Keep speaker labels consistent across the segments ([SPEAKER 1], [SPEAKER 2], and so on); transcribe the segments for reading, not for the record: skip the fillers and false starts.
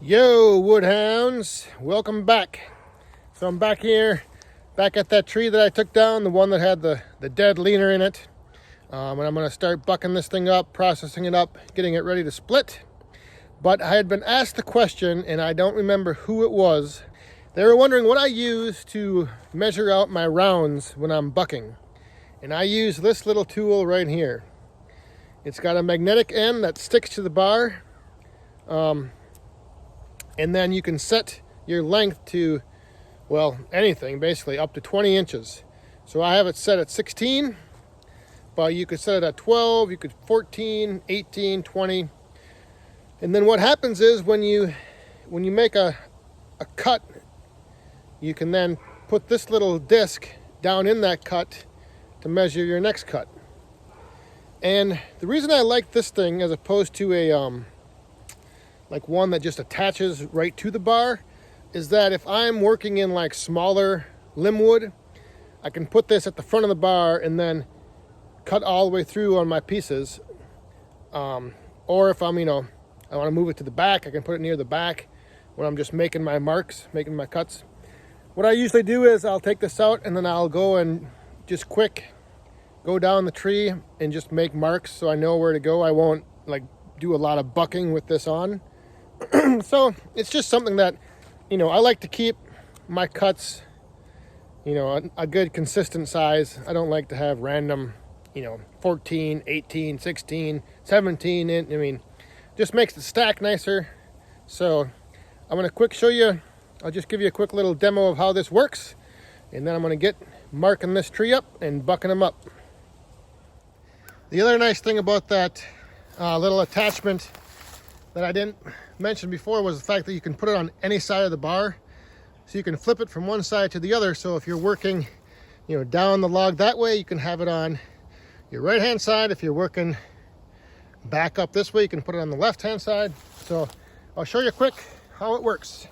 [SPEAKER 1] Yo, Woodhounds, welcome back. So I'm back here, back at that tree that I took down, the one that had the dead leaner in it. And I'm going to start bucking this thing up, processing it up, getting it ready to split. But I had been asked the question, and I don't remember who it was. They were wondering what I use to measure out my rounds when I'm bucking. And I use this little tool right here. It's got a magnetic end that sticks to the bar. And then you can set your length to, well, anything, basically, up to 20 inches. So I have it set at 16, but you could set it at 12, you could 14, 18, 20. And then what happens is when you make a cut, you can then put this little disc down in that cut to measure your next cut. And the reason I like this thing as opposed to a like one that just attaches right to the bar is that if I'm working in like smaller limb wood, I can put this at the front of the bar and then cut all the way through on my pieces. Or if I'm, I want to move it to the back, I can put it near the back when I'm just making my marks, making my cuts. What I usually do is I'll take this out and then I'll go and just quick go down the tree and just make marks so I know where to go. I won't like do a lot of bucking with this on. So it's just something that, I like to keep my cuts, a good consistent size. I don't like to have random, 14, 18, 16, 17 in. Just makes the stack nicer. So I'm going to quick show you. I'll just give you a quick little demo of how this works. And then I'm going to get marking this tree up and bucking them up. The other nice thing about that little attachment that I didn't mention before was the fact that you can put it on any side of the bar. So you can flip it from one side to the other. So if you're working, down the log that way, you can have it on your right-hand side. If you're working back up this way, you can put it on the left-hand side. So I'll show you quick how it works.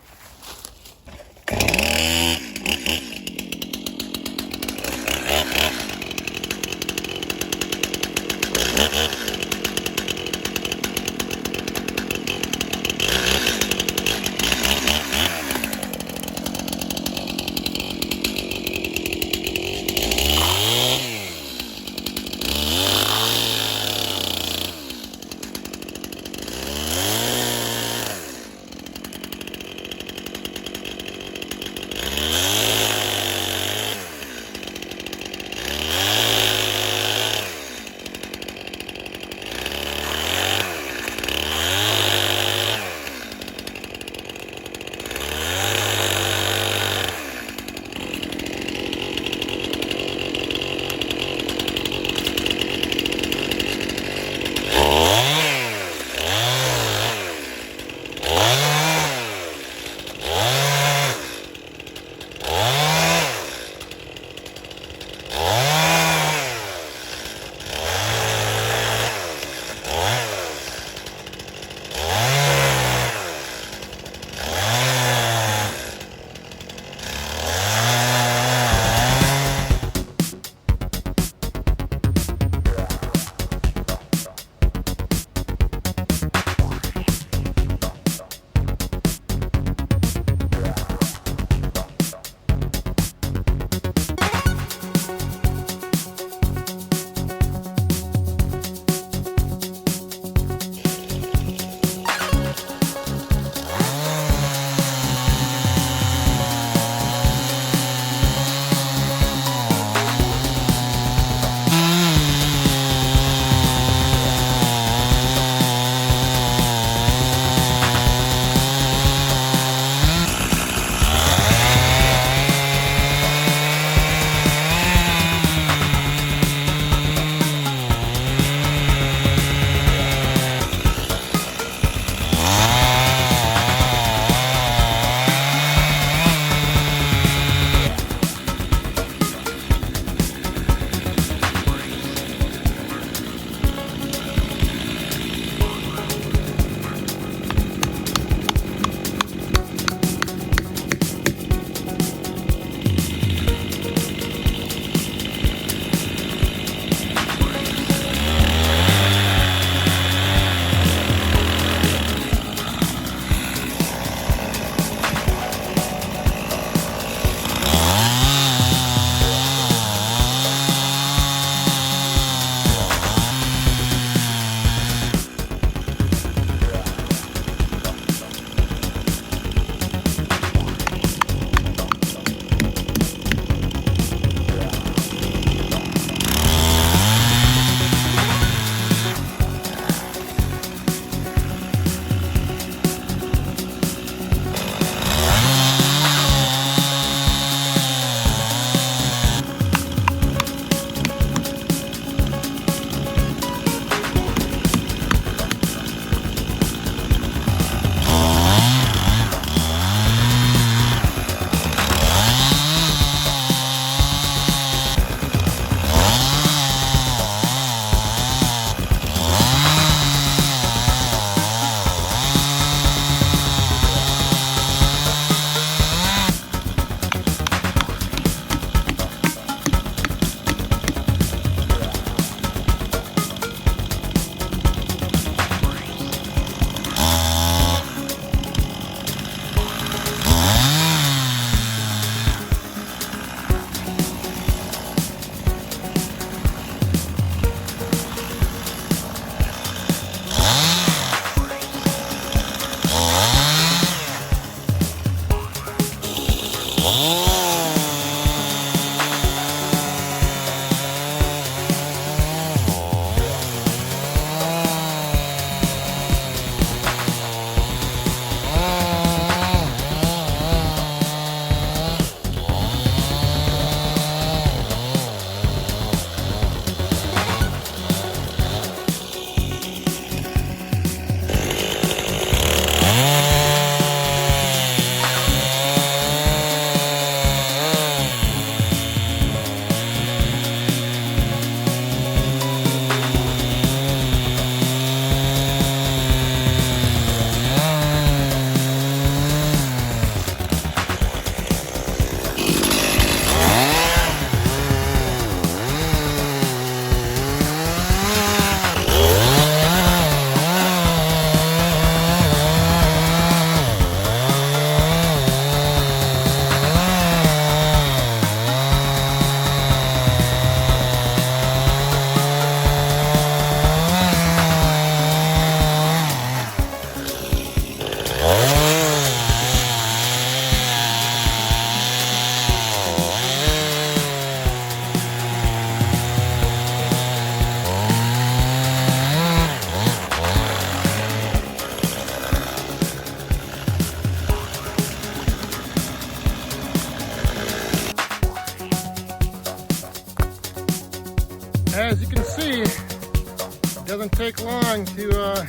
[SPEAKER 1] doesn't take long to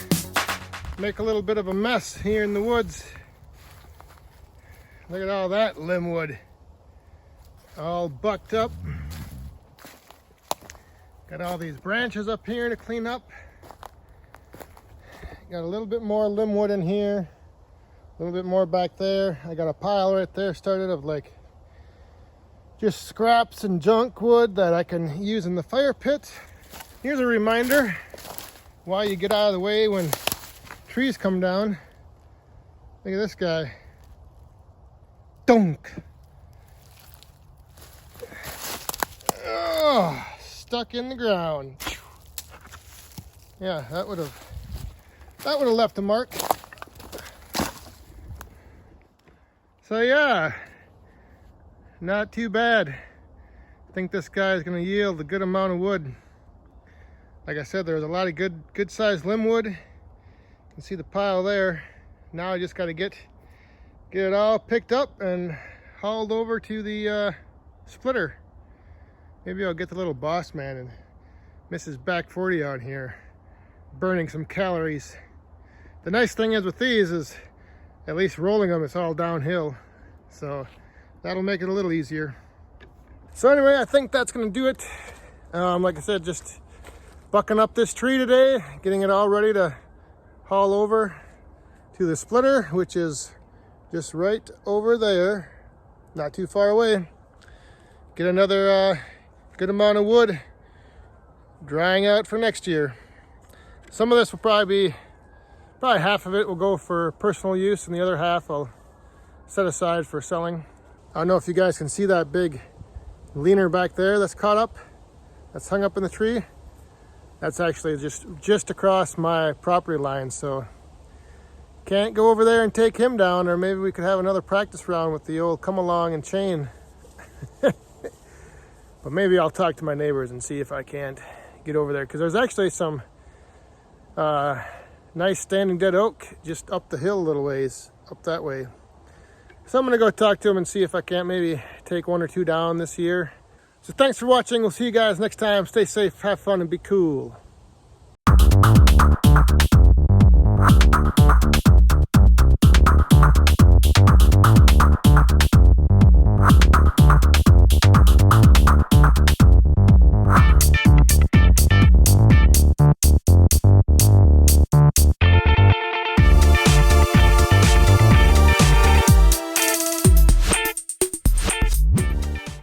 [SPEAKER 1] make a little bit of a mess here in the woods. Look at all that limb wood, all bucked up. Got all these branches up here to clean up. Got a little bit more limb wood in here, a little bit more back there. I got a pile right there started of like just scraps and junk wood that I can use in the fire pit. Here's a reminder why you get out of the way when trees come down. Look at this guy. Dunk. Oh, stuck in the ground. Yeah, that would have left a mark. So yeah, not too bad. I think this guy is going to yield a good amount of wood. Like I said, there was a lot of good sized limb wood. You can see the pile there. Now I just got to get it all picked up and hauled over to the splitter. Maybe I'll get the little boss man and Mrs. Back 40 out here burning some calories. The nice thing is with these is at least rolling them, it's all downhill. So that'll make it a little easier. So anyway, I think that's going to do it. Like I said, just bucking up this tree today, getting it all ready to haul over to the splitter, which is just right over there, not too far away. Get another good amount of wood drying out for next year. Some of this will probably half of it will go for personal use and the other half I'll set aside for selling. I don't know if you guys can see that big leaner back there that's caught up, that's hung up in the tree. That's actually just across my property line, so can't go over there and take him down, or maybe we could have another practice round with the old come along and chain. But maybe I'll talk to my neighbors and see if I can't get over there, because there's actually some nice standing dead oak just up the hill a little ways, up that way. So I'm gonna go talk to him and see if I can't maybe take one or two down this year. So thanks for watching. We'll see you guys next time. Stay safe, have fun, and be cool.